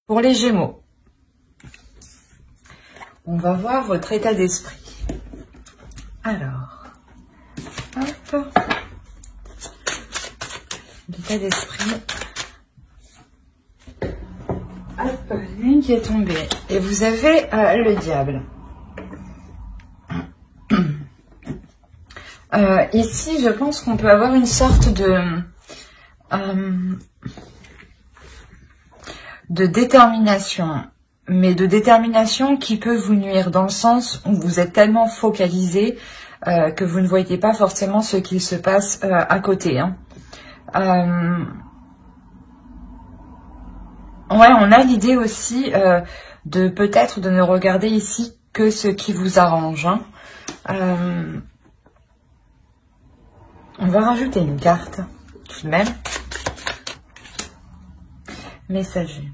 Pour les Gémeaux, on va voir votre état d'esprit. Alors, hop, l'état d'esprit. Hop, l'une qui est tombée. Et vous avez le diable. Ici, je pense qu'on peut avoir une sorte de détermination, mais de détermination qui peut vous nuire dans le sens où vous êtes tellement focalisé que vous ne voyez pas forcément ce qu'il se passe à côté. Hein. Ouais, on a l'idée aussi de peut-être de ne regarder ici que ce qui vous arrange. Hein. On va rajouter une carte, tout de même. Messager.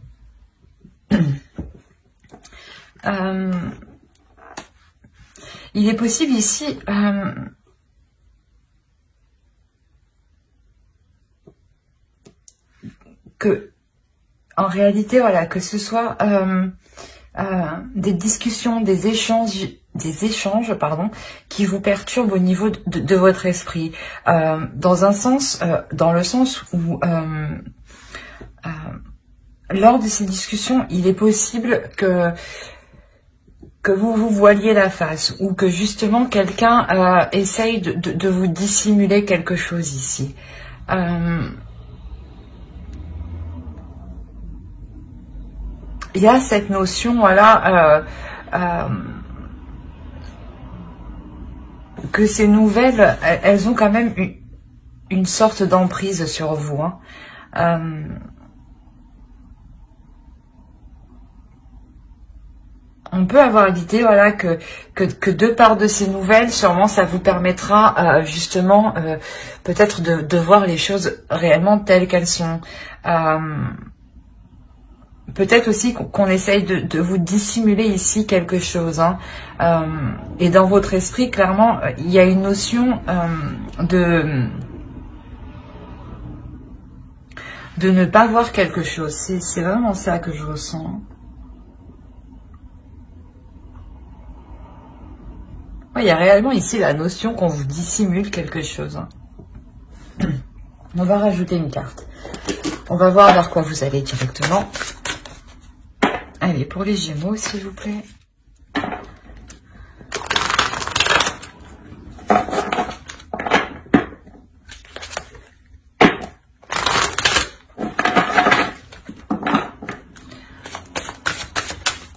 Il est possible ici que, en réalité, voilà, que ce soit des discussions, des échanges, pardon, qui vous perturbent au niveau de votre esprit, dans un sens, dans le sens où lors de ces discussions, il est possible que vous vous voiliez la face ou que justement quelqu'un essaye de vous dissimuler quelque chose ici. Il y a cette notion, voilà, que ces nouvelles, elles ont quand même une sorte d'emprise sur vous. Hein. On peut avoir l'idée, voilà, que de part de ces nouvelles, sûrement ça vous permettra justement peut-être de voir les choses réellement telles qu'elles sont. Peut-être aussi qu'on essaye de vous dissimuler ici quelque chose. Hein. Et dans votre esprit, clairement, il y a une notion de ne pas voir quelque chose. C'est vraiment ça que je ressens. Ouais, il y a réellement ici la notion qu'on vous dissimule quelque chose. On va rajouter une carte. On va voir vers quoi vous allez directement. Allez, pour les Gémeaux, s'il vous plaît.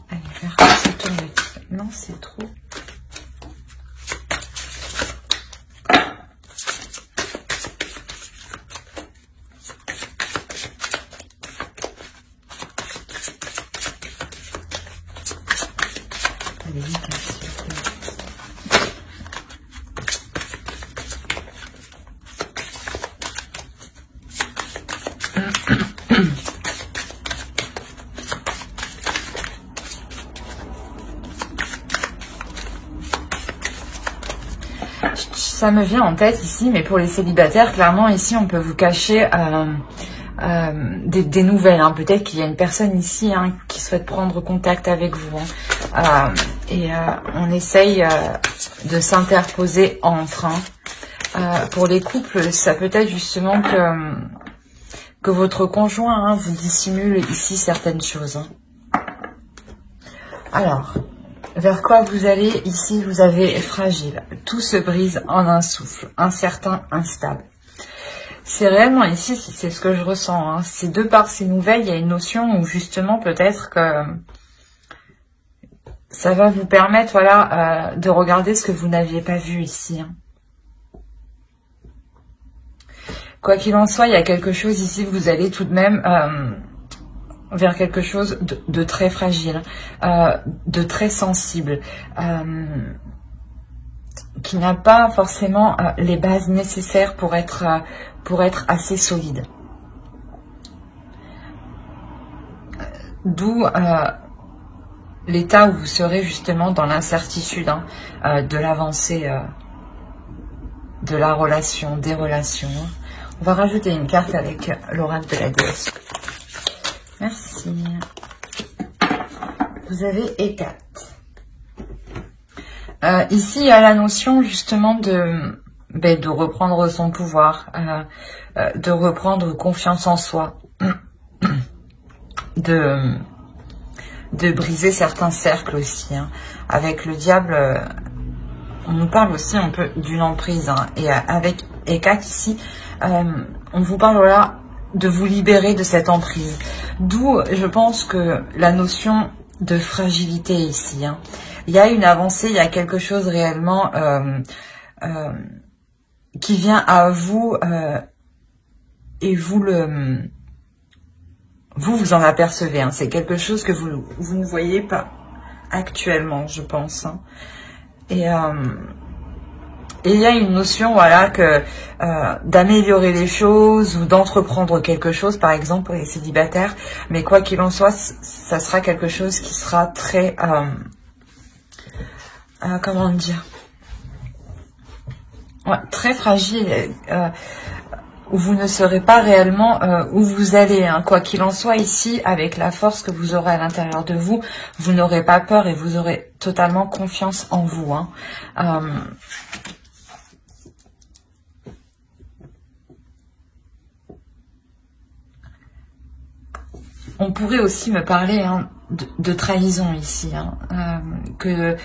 Allez, vers quoi ça tourne? Non, c'est trop. Ça me vient en tête ici, mais pour les célibataires, clairement ici on peut vous cacher des nouvelles. Hein. Peut-être qu'il y a une personne ici qui souhaite prendre contact avec vous. Hein. On essaye de s'interposer entre. Pour les couples, ça peut être justement que votre conjoint vous dissimule ici certaines choses. Hein. Alors, vers quoi vous allez? Ici, vous avez fragile. Tout se brise en un souffle, incertain, instable. C'est réellement ici, c'est ce que je ressens. Hein. C'est de par ces nouvelles, il y a une notion où justement peut-être que ça va vous permettre, voilà, de regarder ce que vous n'aviez pas vu ici. Hein. Quoi qu'il en soit, il y a quelque chose ici, vous allez tout de même vers quelque chose de très fragile, de très sensible, qui n'a pas forcément les bases nécessaires pour être assez solide. D'où l'état où vous serez justement dans l'incertitude de l'avancée de la relation, des relations. On va rajouter une carte avec l'oracle de la déesse. Merci. vous avez Hécate. Ici, il y a la notion justement de reprendre son pouvoir, de reprendre confiance en soi, de briser certains cercles aussi. Hein. Avec le diable, on nous parle aussi un peu d'une emprise. Hein. Et avec Hécate ici, on vous parle voilà, de vous libérer de cette emprise. D'où, je pense que la notion de fragilité ici. Hein. Il y a une avancée, il y a quelque chose réellement qui vient à vous et vous en apercevez. Hein. C'est quelque chose que vous ne voyez pas actuellement, je pense. Hein. Et il y a une notion, voilà, que d'améliorer les choses ou d'entreprendre quelque chose, par exemple pour les célibataires. Mais quoi qu'il en soit, ça sera quelque chose qui sera très, comment dire, ouais, très fragile. Où vous ne saurez pas réellement où vous allez. Hein. Quoi qu'il en soit, ici, avec la force que vous aurez à l'intérieur de vous, vous n'aurez pas peur et vous aurez totalement confiance en vous. Hein. On pourrait aussi me parler hein, de trahison ici. Hein. Que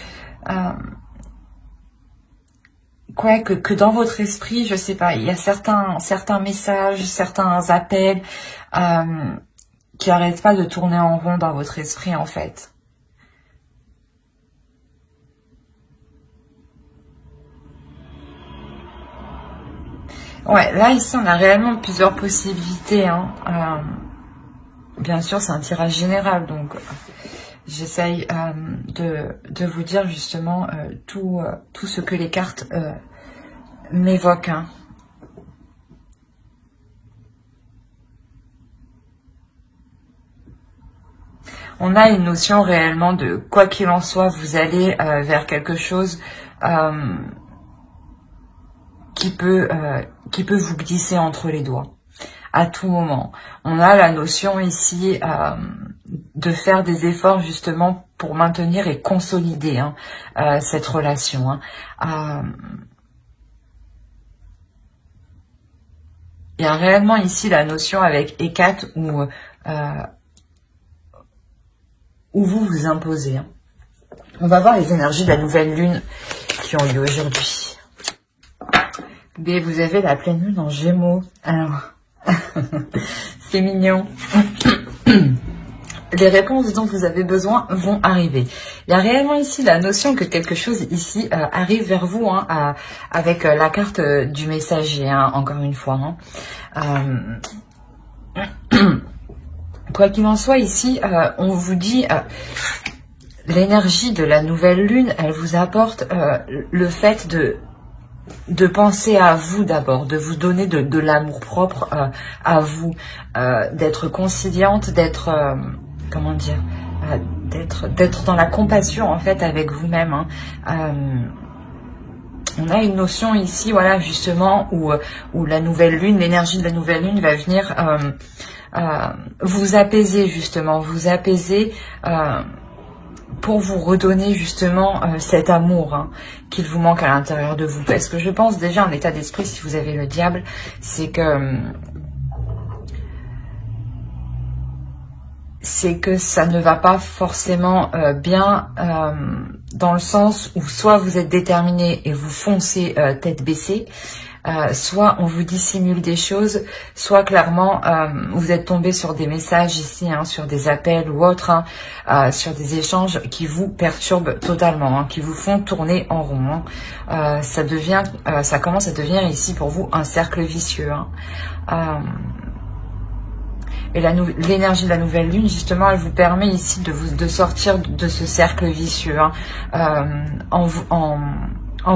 dans votre esprit, je sais pas, il y a certains messages, certains appels qui n'arrêtent pas de tourner en rond dans votre esprit en fait. Ouais, là ici on a réellement plusieurs possibilités. Hein. Bien sûr, c'est un tirage général, donc j'essaye de vous dire justement tout ce que les cartes m'évoquent. Hein. On a une notion réellement de quoi qu'il en soit, vous allez vers quelque chose qui peut vous glisser entre les doigts à tout moment. On a la notion ici de faire des efforts justement pour maintenir et consolider hein, cette relation. Hein. Il y a réellement ici la notion avec Hécate où vous vous imposez. Hein. On va voir les énergies de la nouvelle lune qui ont lieu aujourd'hui. Mais vous avez la pleine lune en Gémeaux. Alors, c'est mignon. Les réponses dont vous avez besoin vont arriver. Il y a réellement ici la notion que quelque chose ici arrive vers vous hein, avec la carte du messager, hein, encore une fois. Hein. Quoi qu'il en soit, ici, on vous dit l'énergie de la nouvelle lune, elle vous apporte le fait de penser à vous d'abord, de vous donner de l'amour propre à vous, d'être conciliante, d'être comment dire, d'être dans la compassion en fait avec vous-même. Hein. On a une notion ici, voilà, justement, où la nouvelle lune, l'énergie de la nouvelle lune va venir vous apaiser justement, vous apaiser pour vous redonner justement cet amour hein, qu'il vous manque à l'intérieur de vous. Parce que je pense déjà en état d'esprit, si vous avez le diable, c'est que ça ne va pas forcément bien dans le sens où soit vous êtes déterminé et vous foncez tête baissée, soit on vous dissimule des choses, soit clairement vous êtes tombé sur des messages ici, hein, sur des appels ou autres, hein, sur des échanges qui vous perturbent totalement, hein, qui vous font tourner en rond. Hein. Ça commence à devenir ici pour vous un cercle vicieux. Hein. Et l'énergie de la nouvelle lune, justement, elle vous permet ici de sortir de ce cercle vicieux, hein, en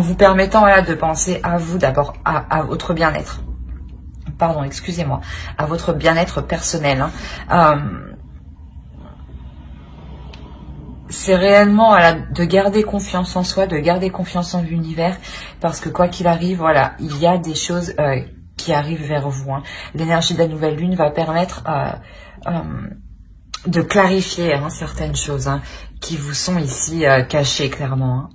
vous permettant voilà, de penser à vous d'abord, à votre bien-être. Pardon, excusez-moi, à votre bien-être personnel. Hein. C'est réellement voilà, de garder confiance en soi, de garder confiance en l'univers, parce que quoi qu'il arrive, voilà, il y a des choses qui arrivent vers vous. Hein. L'énergie de la nouvelle lune va permettre de clarifier hein, certaines choses hein, qui vous sont ici cachées clairement. Hein.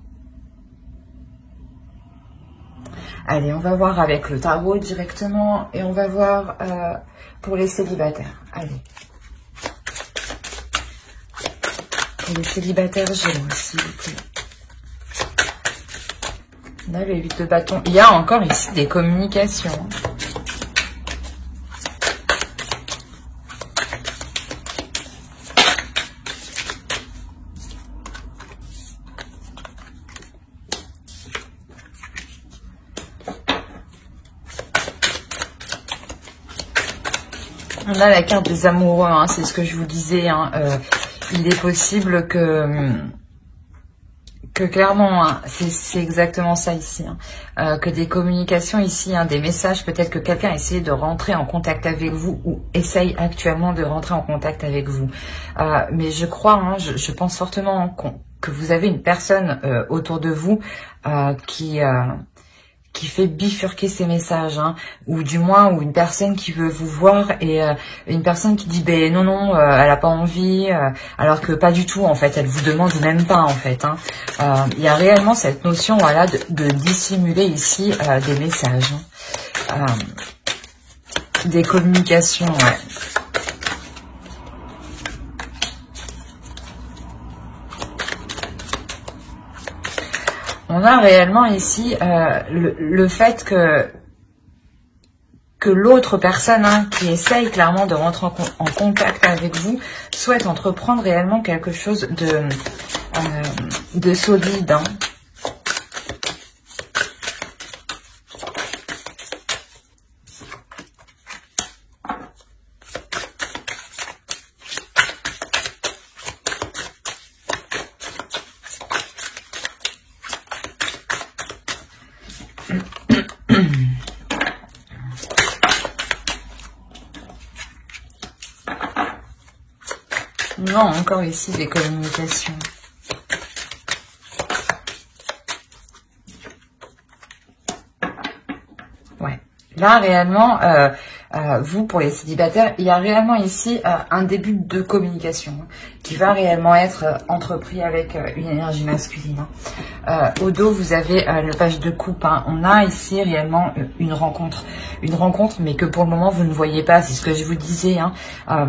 Allez, on va voir avec le tarot directement et on va voir pour les célibataires. Allez. Pour les célibataires Gémeaux, s'il vous plaît. On a le 8 de bâton. Il y a encore ici des communications. On a la carte des amoureux, hein, c'est ce que je vous disais. Hein, il est possible que clairement, hein, c'est exactement ça ici, hein, que des communications ici, hein, des messages, peut-être que quelqu'un essaie de rentrer en contact avec vous ou essaye actuellement de rentrer en contact avec vous. Mais je crois, hein, je pense fortement que vous avez une personne autour de vous qui fait bifurquer ces messages, hein, ou du moins ou une personne qui veut vous voir et une personne qui dit ben non elle a pas envie, alors que pas du tout en fait, elle vous demande même pas en fait. Hein. Il y a réellement cette notion voilà de dissimuler ici des messages, hein, des communications. Ouais. On a réellement ici le fait que l'autre personne hein, qui essaye clairement de rentrer en contact avec vous souhaite entreprendre réellement quelque chose de solide. Hein. Non, encore ici des communications. Ouais. Là, réellement, vous, pour les célibataires, il y a réellement ici un début de communication hein, qui va réellement être entrepris avec une énergie masculine. Hein. Au dos, vous avez le page de coupe. Hein. On a ici réellement une rencontre, mais que pour le moment, vous ne voyez pas. C'est ce que je vous disais. Hein.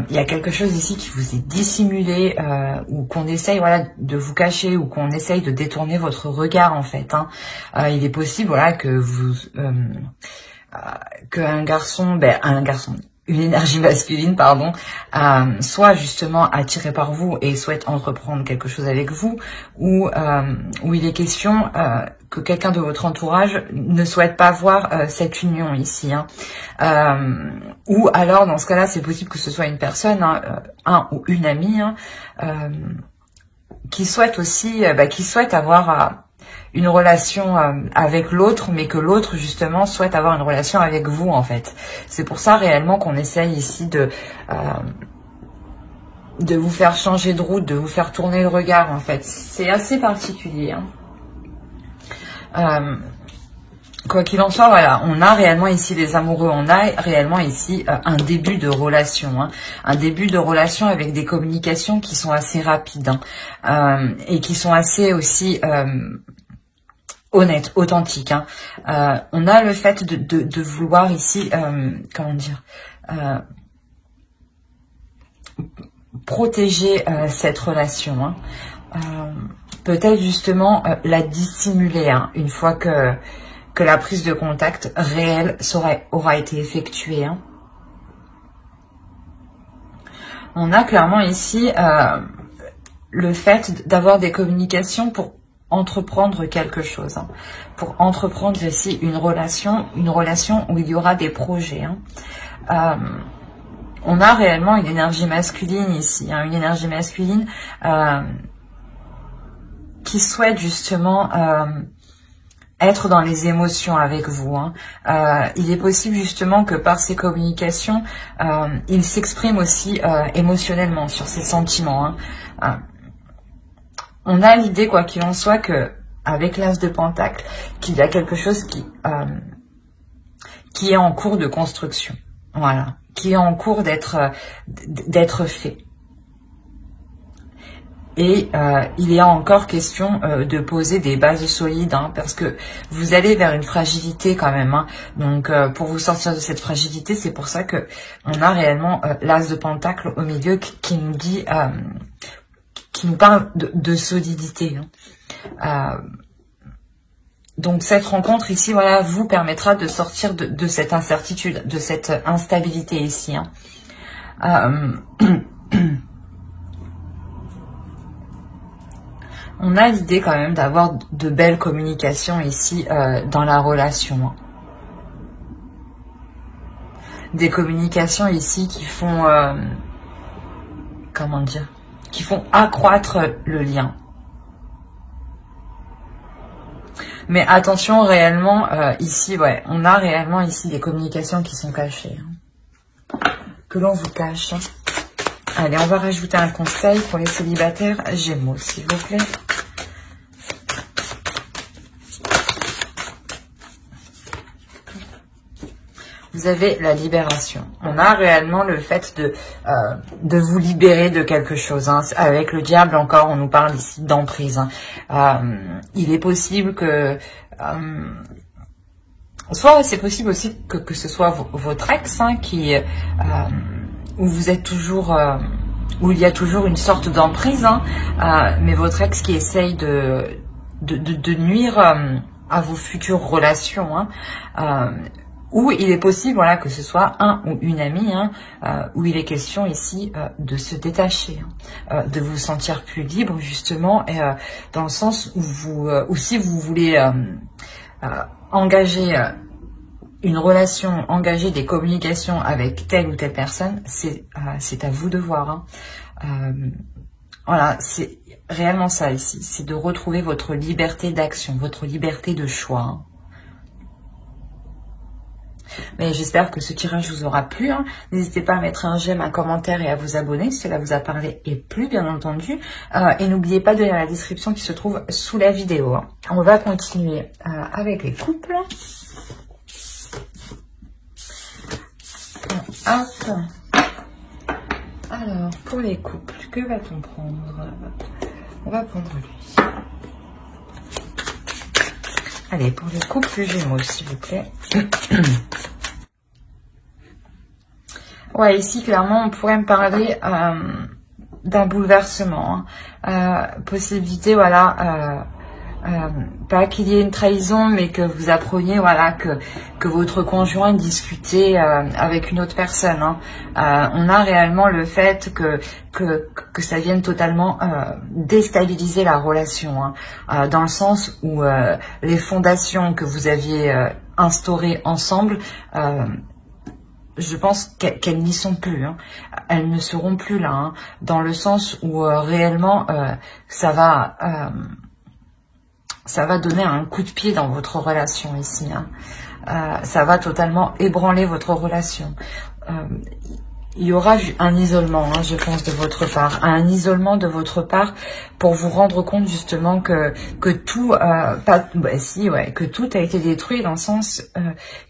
Il y a quelque chose ici qui vous est dissimulé ou qu'on essaye voilà, de vous cacher ou qu'on essaye de détourner votre regard, en fait. Hein. Il est possible voilà, que vous... une énergie masculine, pardon, soit justement attiré par vous et souhaite entreprendre quelque chose avec vous, ou il est question que quelqu'un de votre entourage ne souhaite pas voir cette union ici. Hein. Ou alors, dans ce cas-là, c'est possible que ce soit une personne, hein, un ou une amie, hein, qui souhaite aussi, qui souhaite avoir... une relation avec l'autre, mais que l'autre, justement, souhaite avoir une relation avec vous, en fait. C'est pour ça, réellement, qu'on essaye ici de vous faire changer de route, de vous faire tourner le regard, en fait. C'est assez particulier. Hein. Quoi qu'il en soit, voilà, on a réellement ici les amoureux, on a réellement ici un début de relation, hein, un début de relation avec des communications qui sont assez rapides hein, et qui sont assez aussi... honnête, authentique. Hein. On a le fait de vouloir ici, comment dire, protéger cette relation. Hein. Peut-être justement la dissimuler hein, une fois que la prise de contact réelle aura été effectuée. Hein. On a clairement ici le fait d'avoir des communications pour entreprendre quelque chose, hein, pour entreprendre ici une relation où il y aura des projets. Hein. On a réellement une énergie masculine ici, hein, une énergie masculine qui souhaite justement être dans les émotions avec vous. Hein. Il est possible justement que par ces communications, il s'exprime aussi émotionnellement sur ses sentiments. Hein. On a l'idée, quoi qu'il en soit, que avec l'As de Pentacle, qu'il y a quelque chose qui est en cours de construction. Voilà. Qui est en cours d'être fait. Et il est encore question de poser des bases solides, hein, parce que vous allez vers une fragilité quand même. Hein. Donc, pour vous sortir de cette fragilité, c'est pour ça que on a réellement l'As de Pentacle au milieu qui nous dit, qui nous parle de solidité. Hein. Donc, cette rencontre ici, voilà, vous permettra de sortir de cette incertitude, de cette instabilité ici. Hein. On a l'idée quand même d'avoir de belles communications ici dans la relation. Hein. Des communications ici qui font, comment dire, qui font accroître le lien. Mais attention, réellement, ici, ouais, on a réellement ici des communications qui sont cachées. Hein, que l'on vous cache. Hein. Allez, on va rajouter un conseil pour les célibataires Gémeaux, s'il vous plaît. Vous avez la libération. On a réellement le fait de vous libérer de quelque chose. Hein. Avec le diable, encore, on nous parle ici d'emprise. Hein. Il est possible que... soit c'est possible aussi que ce soit votre ex hein, qui... où vous êtes toujours... où il y a toujours une sorte d'emprise. Hein, mais votre ex qui essaye de nuire à vos futures relations. Hein, ou il est possible voilà, que ce soit un ou une amie, hein, où il est question ici de se détacher, hein, de vous sentir plus libre justement, et, dans le sens où, où si vous voulez engager une relation, engager des communications avec telle ou telle personne, c'est à vous de voir. Hein. Voilà, c'est réellement ça ici, c'est de retrouver votre liberté d'action, votre liberté de choix. Hein. Mais j'espère que ce tirage vous aura plu. Hein. N'hésitez pas à mettre un j'aime, un commentaire et à vous abonner si cela vous a parlé et plu, bien entendu. Et n'oubliez pas de lire la description qui se trouve sous la vidéo. Hein. On va continuer avec les couples. Hop. Alors, pour les couples, que va-t-on prendre? On va prendre lui. Allez, pour les couples Gémeaux, s'il vous plaît. Ouais, ici, clairement, on pourrait me parler d'un bouleversement. Hein. Possibilité, voilà, pas qu'il y ait une trahison, mais que vous appreniez, voilà, que votre conjoint discutait avec une autre personne. Hein. On a réellement le fait que ça vienne totalement déstabiliser la relation, hein, dans le sens où les fondations que vous aviez instaurées ensemble, je pense qu'elles n'y sont plus. Hein. Elles ne seront plus là, hein, dans le sens où réellement ça va donner un coup de pied dans votre relation ici. Hein. Ça va totalement ébranler votre relation. Il y aura un isolement, hein, je pense, de votre part. Un isolement de votre part pour vous rendre compte justement que tout, que tout a été détruit, dans le sens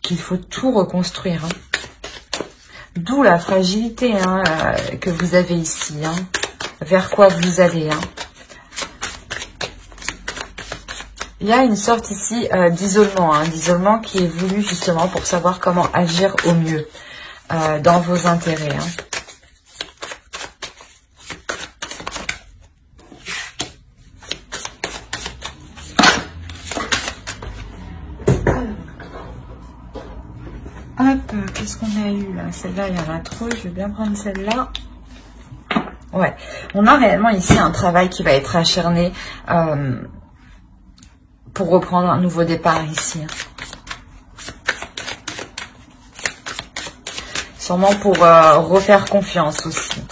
qu'il faut tout reconstruire. Hein. D'où la fragilité hein, que vous avez ici. Hein. Vers quoi vous allez. Hein. Il y a une sorte ici d'isolement, hein, d'isolement qui est voulu justement pour savoir comment agir au mieux dans vos intérêts. Hein. Hop, qu'est-ce qu'on a eu là? Celle-là, il y en a trop, je vais bien prendre celle-là. Ouais, on a réellement ici un travail qui va être acharné pour reprendre un nouveau départ ici. Sûrement pour refaire confiance aussi.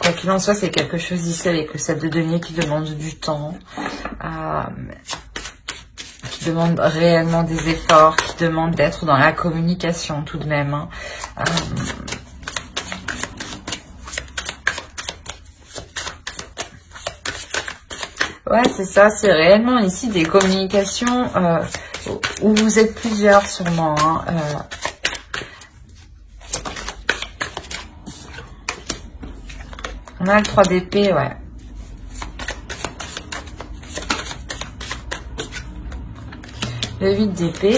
Quoi qu'il en soit, c'est quelque chose ici avec le 7 de denier qui demande du temps. Qui demande réellement des efforts, qui demande d'être dans la communication tout de même. Hein. Ouais, c'est ça, c'est réellement ici des communications où vous êtes plusieurs sûrement. Hein, On a le 3 d'épée, ouais. Le 8 d'épée.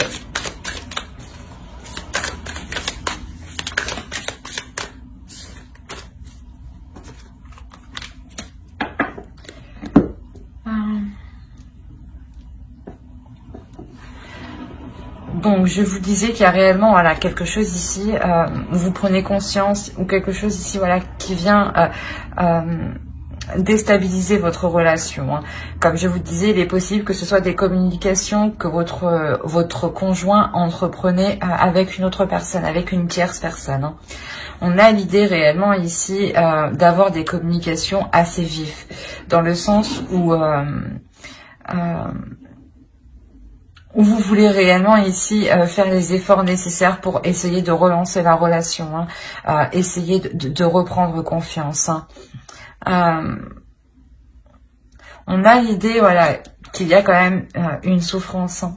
Donc, je vous disais qu'il y a réellement, voilà, quelque chose ici, où vous prenez conscience, ou quelque chose ici, voilà, qui vient déstabiliser votre relation. Hein. Comme je vous disais, il est possible que ce soit des communications que votre conjoint entreprenait avec une autre personne, avec une tierce personne. Hein. On a l'idée réellement ici d'avoir des communications assez vives, dans le sens où vous voulez réellement ici faire les efforts nécessaires pour essayer de relancer la relation, hein, essayer de reprendre confiance. Hein. On a l'idée, voilà, qu'il y a quand même une souffrance. Hein.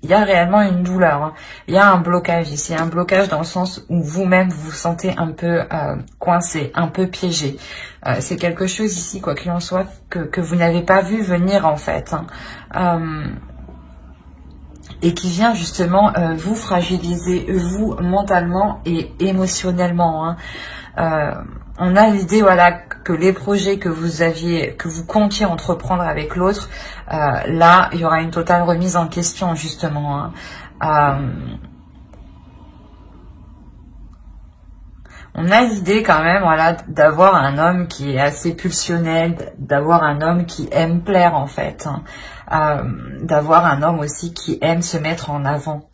Il y a réellement une douleur. Hein. Il y a un blocage ici, un blocage dans le sens où vous-même vous vous sentez un peu coincé, un peu piégé. C'est quelque chose ici, quoi qu'il en soit, que vous n'avez pas vu venir en fait. Hein. Et qui vient justement vous fragiliser, vous, mentalement et émotionnellement. Hein. On a l'idée, voilà, que les projets que vous comptiez entreprendre avec l'autre, là, il y aura une totale remise en question, justement. Hein. On a l'idée quand même, voilà, d'avoir un homme qui est assez pulsionnel, d'avoir un homme qui aime plaire, en fait. Hein. D'avoir un homme aussi qui aime se mettre en avant.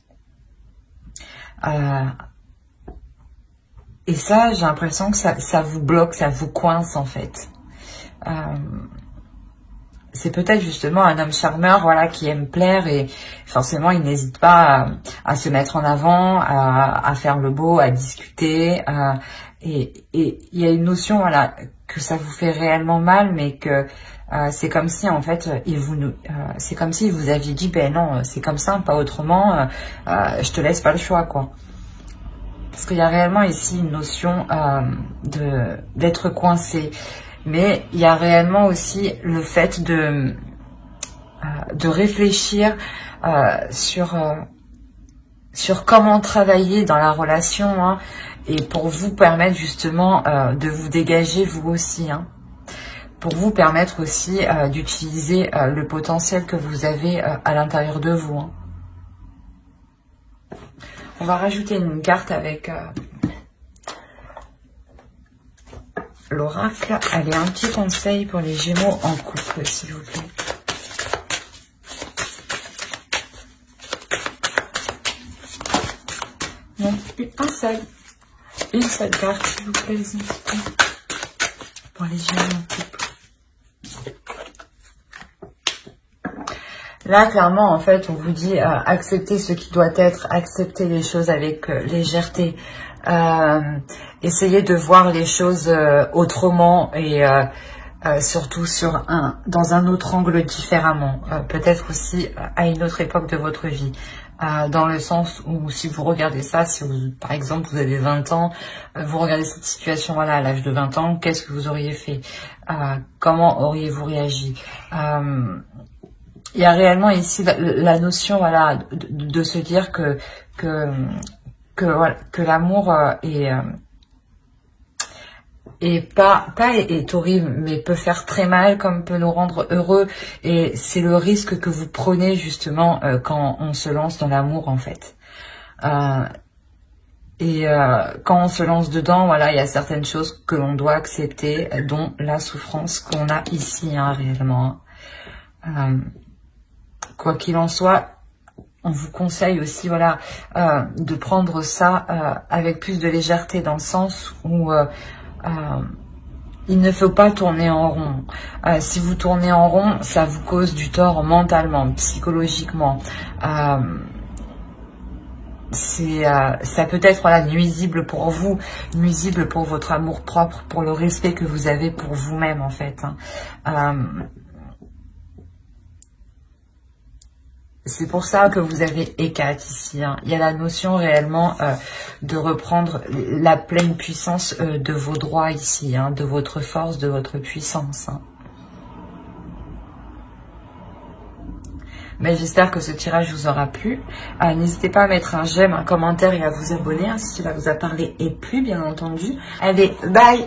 Et ça, j'ai l'impression que ça vous bloque, ça vous coince en fait. C'est peut-être justement un homme charmeur, voilà, qui aime plaire et forcément il n'hésite pas à se mettre en avant, à faire le beau, à discuter. Et il y a une notion, voilà, que ça vous fait réellement mal, mais que c'est comme si en fait c'est comme si vous aviez dit ben non, c'est comme ça, pas autrement. Je te laisse pas le choix, quoi. Parce qu'il y a réellement ici une notion d'être coincé. Mais il y a réellement aussi le fait de réfléchir sur comment travailler dans la relation, hein, et pour vous permettre justement de vous dégager vous aussi. Hein, pour vous permettre aussi d'utiliser le potentiel que vous avez à l'intérieur de vous. Hein. On va rajouter une carte avec l'oracle. Allez, un petit conseil pour les Gémeaux en couple, s'il vous plaît. Non, une seule carte, s'il vous plaît, les instants, pour les Gémeaux en couple. Là, clairement, en fait, on vous dit accepter ce qui doit être, accepter les choses avec légèreté, essayer de voir les choses autrement et surtout dans un autre angle différemment, peut-être aussi à une autre époque de votre vie. Dans le sens où si vous regardez ça, si vous, par exemple vous avez 20 ans, vous regardez cette situation, voilà, à l'âge de 20 ans, qu'est-ce que vous auriez fait, comment auriez-vous réagi. Il y a réellement ici la notion, voilà, de se dire que l'amour est horrible, mais peut faire très mal comme peut nous rendre heureux. Et c'est le risque que vous prenez justement quand on se lance dans l'amour en fait. Quand on se lance dedans, voilà, il y a certaines choses que l'on doit accepter, dont la souffrance qu'on a ici, hein, réellement. Quoi qu'il en soit, on vous conseille aussi, voilà, de prendre ça avec plus de légèreté, dans le sens où il ne faut pas tourner en rond. Si vous tournez en rond, ça vous cause du tort mentalement, psychologiquement. Ça peut être, voilà, nuisible pour vous, nuisible pour votre amour propre, pour le respect que vous avez pour vous-même en fait. Hein. C'est pour ça que vous avez Hécate ici. Hein. Il y a la notion réellement de reprendre la pleine puissance de vos droits ici, hein, de votre force, de votre puissance. Hein. Mais j'espère que ce tirage vous aura plu. N'hésitez pas à mettre un j'aime, un commentaire et à vous abonner hein, si cela vous a parlé et plu, bien entendu. Allez, bye!